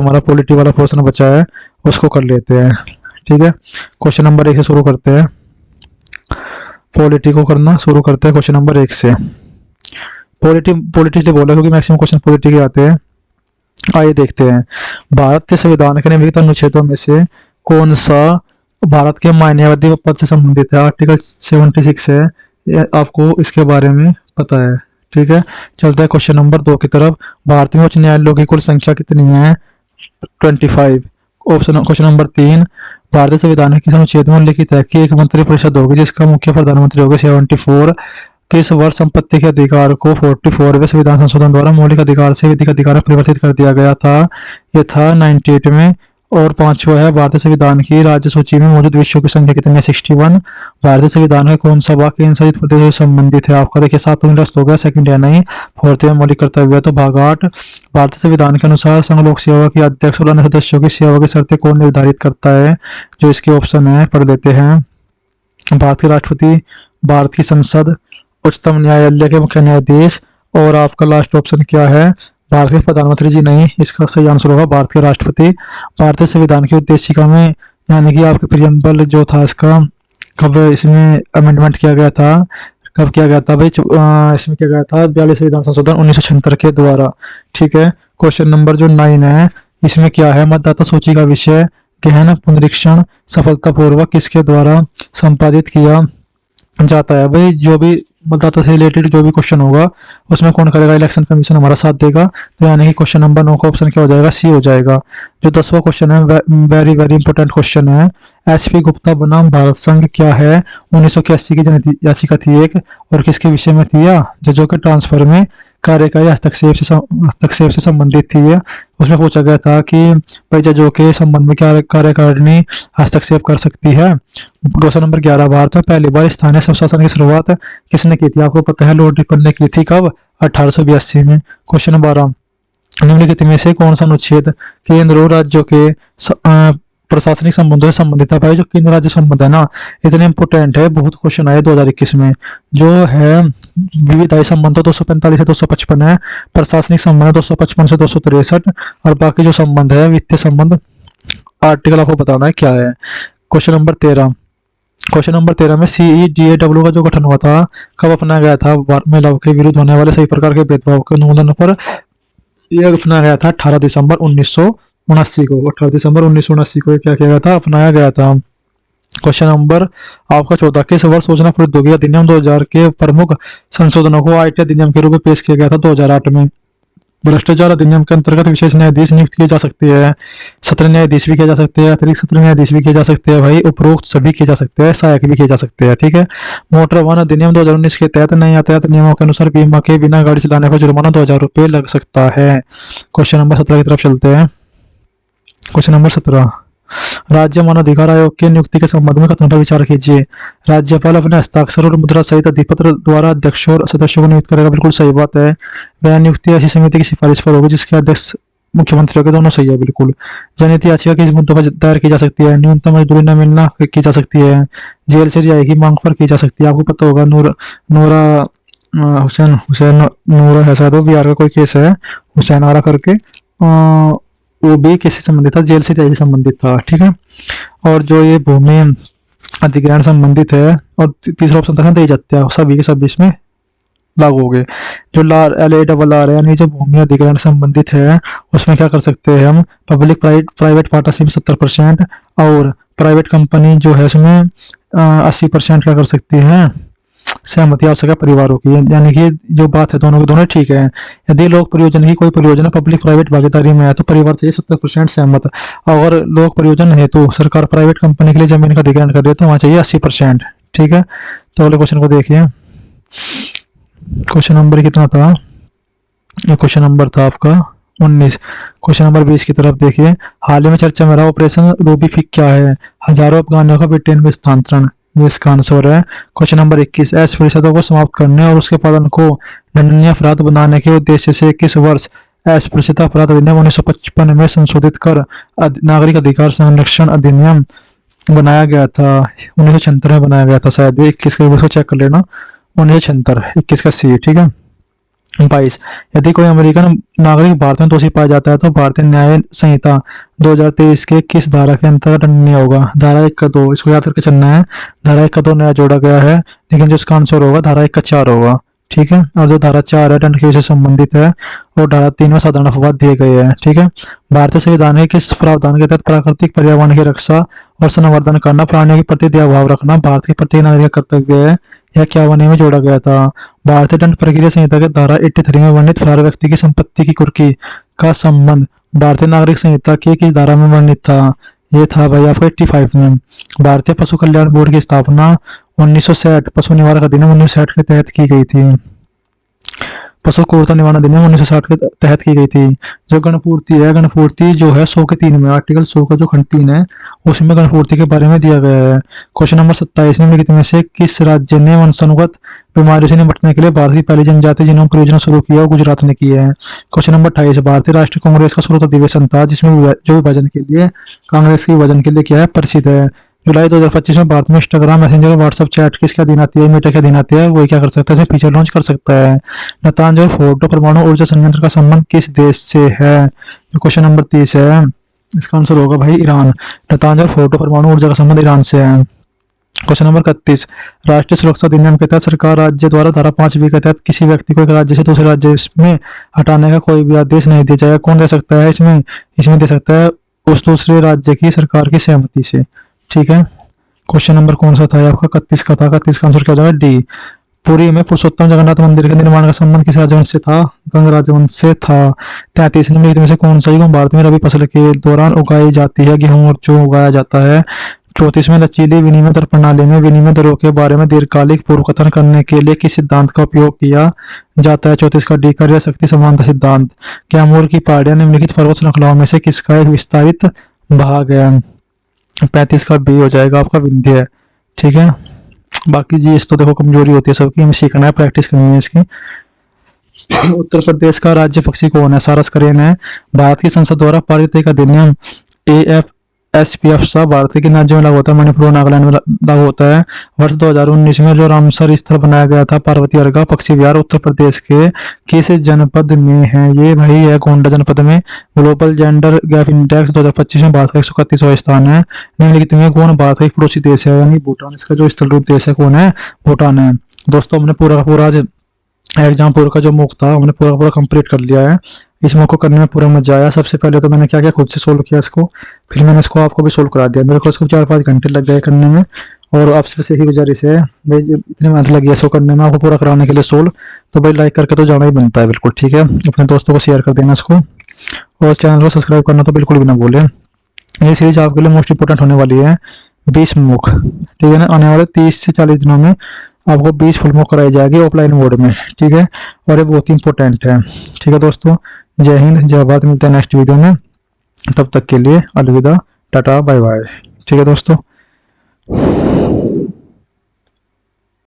हमारा पॉलिटी वाला पोर्शन बचा है उसको कर लेते हैं। ठीक है, क्वेश्चन नंबर 1 से शुरू करते हैं। पॉलिटी को करना शुरू करते हैं क्वेश्चन नंबर 1 से। पॉलिटी पॉलिटी इसलिए बोला क्योंकि मैक्सिमम क्वेश्चन पॉलिटी के आते हैं। आइए देखते हैं, भारत के संविधान के निम्नलिखित अनुच्छेदों में से कौन सा भारत के मान्यवादी पद से संबंधित है। आर्टिकल 76 है, ये आपको इसके बारे में पता है। ठीक है, चलते हैं क्वेश्चन नंबर 2 की तरफ। भारत में उच्च न्यायालयों की कुल संख्या कितनी है? 25। ऑप्शन क्वेश्चन नंबर 3, भारतीय संविधान के किस अनुच्छेद में उल्लिखित है कि एक मंत्री परिषद होगी जिसका मुख्य प्रधानमंत्री होगा? 74। किस वर्ष संपत्ति के अधिकार को 44वें संविधान संशोधन द्वारा मौलिक अधिकार से विधिक अधिकार में परिवर्तित कर दिया गया था? ये था 98 में। और 5वां है, भारतीय संविधान की राज्य सूची में मौजूद विषयों की संख्या कितनी है? 61। भारतीय संविधान का कौन सा वाक्य केंद्र शासित प्रदेश से संबंधित है? आपका देखिए 7 इंटरेस्ट हो गया, सेकंड है नहीं। 4th है मौलिक कर्तव्य है, तो भाग 8। भारतीय संविधान के अनुसार संघ लोक सेवा के अध्यक्ष और अन्य सदस्यों की सेवा की शर्तें कौन निर्धारित करता है? जो इसके ऑप्शन है पढ़ लेते हैं। भारत के राष्ट्रपति, भारत की संसद, उच्चतम न्यायालय के मुख्य न्यायाधीश, और आपका लास्ट ऑप्शन क्या है? भारत के प्रधानमंत्री जी नहीं, इसका सही आंसर होगा भारत के राष्ट्रपति। भारतीय संविधान की उद्देशिका में यानी कि आपके प्रियम्बल जो था इसका कब इसमें अमेंडमेंट किया गया था? कब किया गया था भाई? इसमें किया गया था 42 संविधान संशोधन 1976 के द्वारा। ठीक है, क्वेश्चन नंबर जो 9 है, इसमें क्या है? मतदाता सूची का विषय गहन पुनरीक्षण सफलतापूर्वक किसके द्वारा संपादित किया जाता है? भाई जो भी मतदाता से रिलेटेड जो भी क्वेश्चन होगा उसमें कौन करेगा? इलेक्शन कमीशन हमारा साथ देगा। तो यानी कि क्वेश्चन नंबर 9 का ऑप्शन क्या हो जाएगा? सी हो जाएगा। जो 10वां क्वेश्चन है वेरी वेरी इंपॉर्टेंट क्वेश्चन है। एसपी गुप्ता बनाम भारत संघ क्या है? 1981 की जनहित याचिका थी एक, और किसके विषय में थी? जजों के ट्रांसफर में कार्यकारी हस्तक्षेप से संबंधित थी है। उसमें पूछा गया था कि भाई जजों के संबंध में क्या कार्यकारिणी हस्तक्षेप कर सकती है? क्वेश्चन नंबर 11, भारत में पहली बार स्थानीय स्वशासन की शुरुआत किसने की थी? आपको पता है, लॉर्ड रिपन ने की थी। कब? 1882 में। क्वेश्चन नंबर 12, निम्नलिखित में से कौन सा अनुच्छेद केंद्र और राज्यों के प्रशासनिक संबंधों से संबंधित है? भाई जो केंद्र राज्य संबंध है ना, इतने इंपोर्टेंट है, बहुत क्वेश्चन आए 2021 में। जो है विधायी संबंध 245 से 255 है, प्रशासनिक संबंध 255 से 263, और बाकी जो संबंध है वित्तीय संबंध आर्टिकल आपको बताना है क्या है। क्वेश्चन नंबर 13 में CEDAW का जो गठन हुआ था कब अपनाया गया था? महिलाओं के विरुद्ध होने वाले सभी प्रकार के भेदभाव के उन्मूलन पर यह अपनाया गया था 18 दिसंबर 1979 को। 18 दिसंबर 1979 को क्या किया गया था? अपनाया गया था। क्वेश्चन नंबर आपका 14, किस वर्ष सूचना प्रौद्योगिकी अधिनियम 2000 के प्रमुख संशोधनों को IT अधिनियम के रूप में पेश किया गया था? 2008 में। भ्रष्टाचार अधिनियम के अंतर्गत विशेष न्यायाधीश नियुक्त किए जा सकते हैं, सत्र न्यायाधीश भी किए जा सकते हैं, अतिरिक्त सत्र न्यायाधीश भी किए जा सकते हैं, भाई उपरोक्त सभी किए जा सकते हैं, सहायक भी किए जा सकते हैं। ठीक है, मोटर वाहन अधिनियम 2019 के तहत नए यातायात नियमों के अनुसार बीमा के बिना गाड़ी चलाने पर जुर्माना 2000 रुपये लग सकता है। क्वेश्चन नंबर 17 की तरफ चलते हैं। क्वेश्चन नंबर 17, राज्य मानवाधिकार आयोग की नियुक्ति के संबंध में कथन पर विचार कीजिए। राज्यपाल अपने हस्ताक्षर और मुद्रा सहित अधिपत्र द्वारा अध्यक्षों और सदस्यों को नियुक्त करेगा। बिल्कुल सही बात है। वह नियुक्ति ऐसी समिति की सिफारिश पर होगी जिसके अध्यक्ष मुख्यमंत्री के दोनों सही है। बिल्कुल। जनहित याचिका किस मुद्दों पर दायर की जा सकती है? न्यूनतम मजदूरी न मिलना की जा सकती है, जेल से रिहाई की मांग पर की जा सकती है। आपको पता होगा नूरा हुसैन नूरा है शायद, बिहार का कोई केस है, हुसैन आरा करके, वो भी किससे संबंधित था? जेल से रिहाई से संबंधित था। ठीक है, और जो ये भूमि अधिग्रहण संबंधित है, और तीसरा ऑप्शन था दे जाते हैं, सभी के सभी इसमें लागू हो गए। जो LARR है यानी जो भूमि अधिग्रहण संबंधित है उसमें क्या कर सकते हैं हम? पब्लिक प्राइवेट पार्टनरशिप 70% और प्राइवेट कंपनी जो है उसमें 80% क्या कर सकती है? सहमति आवश्यक परिवारों की। यानी कि जो बात है दोनों के दोनों ठीक है। यदि लोक परियोजना की कोई परियोजना पब्लिक प्राइवेट भागीदारी में है तो परिवार चाहिए 70% सहमत। अगर लोक परियोजना है तो सरकार प्राइवेट कंपनी के लिए जमीन का अधिग्रहण कर रही है तो वहां चाहिए 80%। ठीक है, तो अगले क्वेश्चन को देखिए। क्वेश्चन नंबर कितना था? क्वेश्चन नंबर था आपका 19। क्वेश्चन नंबर 20 की तरफ देखिए। हाल ही में चर्चा में रहा ऑपरेशन रूबी फिक क्या है? हजारों अफगानियों का ब्रिटेन में स्थानांतरण, ये इसका आंसर है। क्वेश्चन नंबर 21, ऐसे परिषदों को समाप्त करने और उसके पालन को दंडनीय अपराध बनाने के उद्देश्य से किस वर्ष ऐसे परिषद अपराध अधिनियम 1955 में संशोधित कर नागरिक अधिकार संरक्षण अधिनियम बनाया गया था? 1976 में बनाया गया था शायद। 21 का इसको चेक कर लेना, 1976, 21 का सी। ठीक है, 22 यदि कोई अमेरिकन नागरिक भारत में दोषी पाया जाता है तो भारतीय न्याय संहिता 2023 के किस धारा के अंतर्गत दंडनीय होगा? धारा 1 का 2, इसको याद करके चलना है। धारा 1 का 2 नया जोड़ा गया है, लेकिन जो इसका आंसर होगा धारा 1 का 4 होगा। ठीक है, और जो धारा 4 है दंड के से संबंधित है, और धारा 3 में साधारण अपवाद दिए गए हैं। ठीक है, भारतीय संविधान के किस प्रावधान के तहत प्राकृतिक पर्यावरण की रक्षा और संवर्धन करना, प्राणियों के प्रति दयाभाव रखना भारत के प्रत्येक नागरिक का कर्तव्य है? यह 51 में जोड़ा गया था। भारतीय दंड प्रक्रिया संहिता के धारा 83 में वर्णित फरार व्यक्ति की संपत्ति की कुर्की का संबंध भारतीय नागरिक संहिता के किस धारा में वर्णित था? ये था भाई आपका 85 में। भारतीय पशु कल्याण बोर्ड की स्थापना 1960 पशु निवारक अधिनियम 1960 के तहत की गई थी। पशु क्रूरता निवारण अधिनियम 1960 के तहत की गई थी। जो गणपूर्ति है, गणपूर्ति जो है 100 के 3 में, आर्टिकल 100 का जो खंड 3 है उसमें गणपूर्ति के बारे में दिया गया है। क्वेश्चन नंबर 27 निम्नलिखित में से किस राज्य ने वंशानुगत बीमारियों से निपटने के लिए भारत की पहली जनजातीय जीनोम परियोजना शुरू की है? गुजरात ने की है। क्वेश्चन नंबर 28 भारतीय राष्ट्रीय कांग्रेस का स्रोत अधिवेशन था जिसमें जो विभाजन के लिए कांग्रेस के विभाजन के लिए क्या है प्रसिद्ध है। जुलाई 2025 में भारत में इंस्टाग्राम, मैसेंजर और व्हाट्सएप चैट किसके अधीन आती है? मेटा के अधीन आती है। वो क्या कर सकता है? फीचर लॉन्च कर सकता है। नातांज और फोर्डो परमाणु ऊर्जा संयंत्र का संबंध किस देश से है? क्वेश्चन नंबर 30 है, इसका आंसर होगा भाई ईरान। नातांज और फोर्डो परमाणु ऊर्जा का संबंध ईरान से है। क्वेश्चन नंबर 31 राष्ट्रीय सुरक्षा अधिनियम के तहत सरकार राज्य द्वारा धारा 5B के तहत किसी व्यक्ति को एक राज्य से दूसरे राज्य में हटाने का कोई भी आदेश नहीं दिया जाएगा। कौन दे सकता है? इसमें दे सकता है उस दूसरे राज्य की सरकार की सहमति से। ठीक है, क्वेश्चन नंबर कौन सा था आपका? 31 का था। 31 का आंसर क्या हो जाएगा? डी। पुरी में पुरुषोत्तम जगन्नाथ मंदिर के निर्माण का संबंध किस राजवंश से था? गंग राजवंश से था। 33 निम्नलिखित में से कौन सा गेहूं भारत में रबी फसल के दौरान उगाई जाती है? गेहूं और जो उगाया जाता है। 34 में लचीली विनिमय दर प्रणाली में विनिमय दरों के बारे में दीर्घकालिक पूर्वकथन करने के लिए किस सिद्धांत का उपयोग किया जाता है? 34 का डी, कार्य शक्ति समानता सिद्धांत। कैमूर की पहाड़ियां निम्नलिखित पर्वत श्रृंखलाओं में से किसका एक विस्तारित भाग है? 35 का बी हो जाएगा आपका विंध्य। ठीक है, बाकी जी इस तो देखो कमजोरी होती है सबकी, हमें सीखना है, प्रैक्टिस करनी है इसकी। उत्तर प्रदेश का राज्य पक्षी कौन है? सारस करेन है। भारत की संसद द्वारा पारित एक अधिनियम AFSPF भारत के राज्य में लागू होता है, मणिपुर और नागालैंड में लागू होता है। वर्ष 2019 में जो रामसर स्थल बनाया गया था पार्वती अर्गा पक्षी विहार उत्तर प्रदेश के किस जनपद में है? ये भाई है गोंडा जनपद में। ग्लोबल जेंडर गैप इंडेक्स 2025 में भारत का 131वां स्थान है। निम्नलिखित में कौन भारत का एक पड़ोसी देश है? यानी भूटान। इसका जो स्थल रूप देश है कौन है? भूटान है। दोस्तों हमने पूरा आज एग्जाम पूरा का जो मॉक था हमने पूरा कंप्लीट कर लिया है। इस मॉक को करने में पूरा मजा आया। सबसे पहले तो मैंने क्या किया, खुद से सोल्व किया इसको, फिर मैंने इसको आपको भी सोल्व करा दिया। मेरे को इसको 4-5 घंटे लग गए करने में, और आपसे बस यही गुजारिश है भाई इतनी मेहनत लगी है इसको करने में आपको पूरा कराने के लिए सोल्व, तो भाई लाइक करके तो जाना ही बनता है बिल्कुल। ठीक है, अपने दोस्तों को शेयर कर देना इसको, और चैनल को सब्सक्राइब करना तो बिल्कुल भी ना भूलें। ये सीरीज आपके लिए मोस्ट इंपोर्टेंट होने वाली है। 20 मॉक, ठीक है ना, आने वाले 30 से 40 दिनों में आपको 20 फुल मॉक कराई जाएगी ऑफलाइन मोड में। ठीक है, और ये बहुत ही इंपॉर्टेंट है। ठीक है दोस्तों, जय हिंद, जय भारत। मिलते हैं नेक्स्ट वीडियो में, तब तक के लिए अलविदा, टाटा, बाय बाय। ठीक है दोस्तों।